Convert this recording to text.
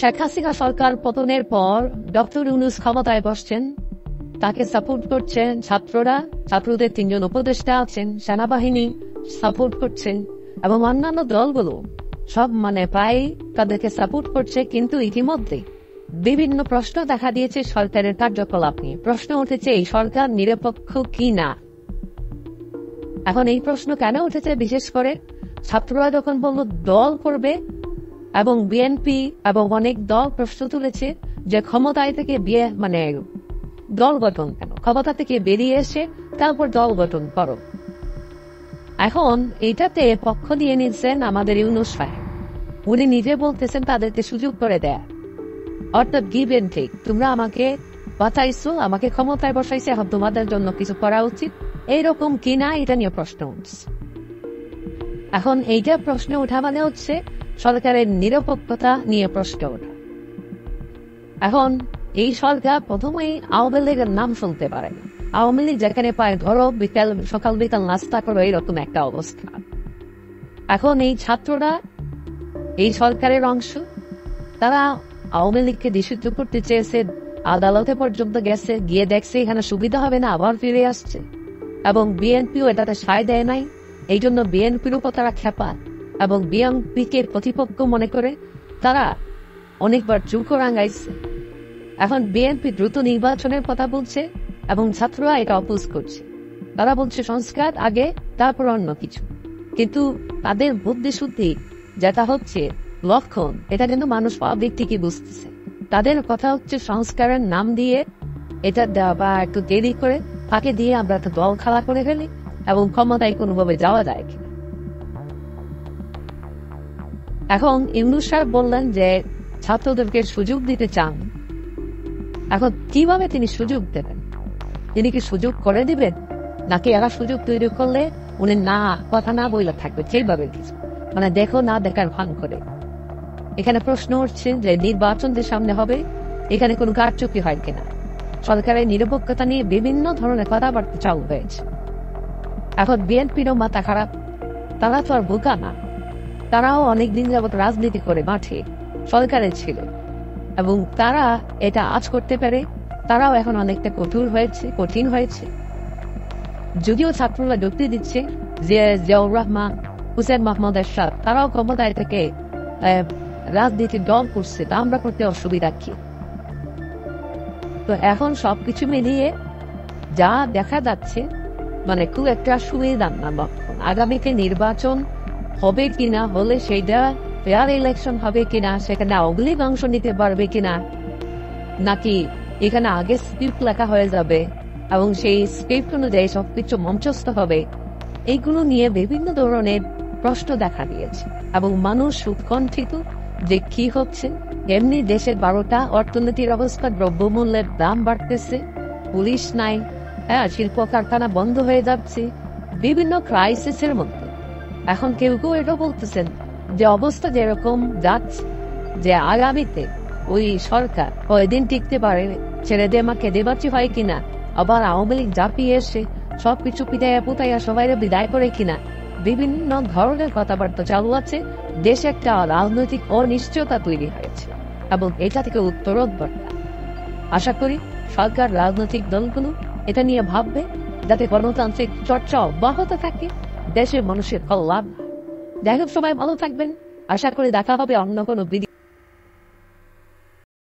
শেখ হাসিনা সরকার পতনের পর ডক্টর ইউনূস ক্ষমতায় বসছেন, তাকে সাপোর্ট করছেন ছাত্ররা, ছাত্রদের 3 জন উপদেষ্টা আছেন, সেনাবাহিনী সাপোর্ট করছেন এবং অন্যান্য দলগুলো সব প্রায় তাদেরকে সাপোর্ট করছে। কিন্তু ইতিমধ্যে বিভিন্ন প্রশ্ন দেখা দিয়েছে সরকারের কার্যকলাপ নিয়ে। প্রশ্ন উঠেছে এই সরকার নিরপেক্ষ কি না। এখন এই প্রশ্ন কেন উঠেছে? বিশেষ করে ছাত্ররা যখন বলল দল করবে এবং বিএনপি এবং অনেক দল প্রশ্ন তুলেছে যে ক্ষমতায় থেকে দল গঠন কেন, ক্ষমতা থেকে বেরিয়ে এসে তারপর দল গঠন করো। এখন এইটাতে পক্ষ দিয়ে নিচ্ছেন আমাদের ইউনূস সাহেব। উনি নিজে বলতেছেন তাদেরকে সুযোগ করে দেয়া, অর্থাৎ গিভ এন্ড টেক। তোমরা আমাকে বাঁচাইছো, আমাকে ক্ষমতায় বসাইছে, এখন তোমাদের জন্য কিছু করা উচিত, এইরকম কিনা এটা নিয়ে প্রশ্ন উঠছে। এখন এইটা প্রশ্ন ওঠা হচ্ছে সরকারের নিরপেক্ষতা নিয়ে প্রশ্ন ওঠা। এখন এই সরকার প্রথমেই আওয়ামী লীগের নাম শুনতে পারে না। আওয়ামী লীগ যেখানে পায় ধরো সকাল বিকাল নাস্তা করো, এইরকম একটা অবস্থা। এখন এই ছাত্ররা এই সরকারের অংশ, তারা আওয়ামী লীগকে নিষিদ্ধ করতে চেয়েছে, আদালতে পর্যন্ত গেছে, গিয়ে দেখছে এখানে সুবিধা হবে না, আবার ফিরে আসছে। এবং বিএনপিও এটাতে সায় দেয় নাই, এই জন্য বিএনপির উপর তারা খেপা এবং বিএনপিকে প্রতিপক্ষ মনে করে তারা অনেকবার চুলকো রাঙাইছে। এখন বিএনপি দ্রুত নির্বাচনের কথা বলছে এবং ছাত্ররা এটা অপোজ করছে। তারা বলছে সংস্কার আগে, তারপর অন্য কিছু। কিন্তু তাদের বুদ্ধি শুদ্ধি যেটা হচ্ছে লক্ষণ, এটা কিন্তু মানুষ পাবলিক ঠিকই বুঝতেছে। তাদের কথা হচ্ছে সংস্কারের নাম দিয়ে এটা বা একটু দেরি করে ফাঁকে দিয়ে আমরা একটা দল খেলা করে ফেলি এবং ক্ষমতায় কোনোভাবে যাওয়া যায় কিনা। এখন ইউনূস সাহেব বললেন যে ছাত্রদেরকে সুযোগ দিতে চান। এখন কিভাবে তিনি সুযোগ দেবেন? তিনি কি সুযোগ করে দিবেন, নাকি এরা সুযোগ তৈরি করলে উনি না কথা না বইলে থাকবে সেইভাবে কিছু দেখো না দেখার ভান করে? এখানে প্রশ্ন উঠছে যে নির্বাচন যে সামনে হবে, এখানে কোনো কারচুপি হয় কিনা। সরকারের নিরপেক্ষতা নিয়ে বিভিন্ন ধরনের কথাবার্তা চালু হয়েছে। এখন বিএনপিরও মাথা খারাপ, তারা তো আর বোকা না। তারাও অনেকদিন যাবত রাজনীতি করে মাঠে সরকারে ছিল এবং তারা এটা আজ করতে পারে। তারাও এখন অনেকটা কঠিন হয়েছে। যদিও ছাত্ররা যুক্তি দিচ্ছে যে জিয়াউর রহমান, হুসেন মাহমুদ এরশাদ তারাও ক্ষমতায় থেকে রাজনীতির দল করছে, তা আমরা করতে অসুবিধা কি? তো এখন সবকিছু মিলিয়ে যা দেখা যাচ্ছে খুব একটা সুবিধা না লক্ষণ। আগামীতে নির্বাচন হবে কিনা, হলে সেইটা ফেয়ার ইলেকশন হবে কিনা, সেখানে আওয়ামী লীগ অংশ নিতে পারবে কিনা, নাকি এখানে আগে স্ক্রিপ্ট লেখা হয়ে যাবে এবং সেই স্ক্রিপ্ট অনুযায়ী সবকিছু মঞ্চস্থ হবে, এইগুলো নিয়ে বিভিন্ন ধরনের প্রশ্ন দেখা দিয়েছে এবং মানুষ উৎকণ্ঠিত যে কি হচ্ছে। এমনি দেশের 12টা অর্থনীতির অবস্থা, দ্রব্যমূল্যের দাম বাড়তেছে, পুলিশ নাই, শিল্প কারখানা বন্ধ হয়ে যাচ্ছে, বিভিন্ন ক্রাইসিসের মধ্যে। এখন কেউ কেউ এটা বলতেছেন যে অবস্থা যেরকম যাচ্ছে, যে আগামীতে ওই সরকার কয়দিন টিকতে পারে, ছেড়ে দে মা খেদে বাঁচি হয় কিনা, আবার আওয়ামী লীগ ঝাঁপিয়ে এসে সবকিছু পিটাইয়া পুতাইয়া সবাই বিদায় করে কিনা, বিভিন্ন ধরনের কথাবার্তা চালু আছে। দেশে একটা রাজনৈতিক অনিশ্চয়তা তৈরি হয়েছে এবং এটা থেকে উত্তরোত্তর আশা করি সরকার, রাজনৈতিক দলগুলো এটা নিয়ে ভাববে, যাতে গণতান্ত্রিক চর্চা অব্যাহত থাকে, দেশের মানুষের কল্যাণ। যাই হোক, সবাই ভালো থাকবেন। আশা করি দেখা হবে অন্য কোনো ভিডিও।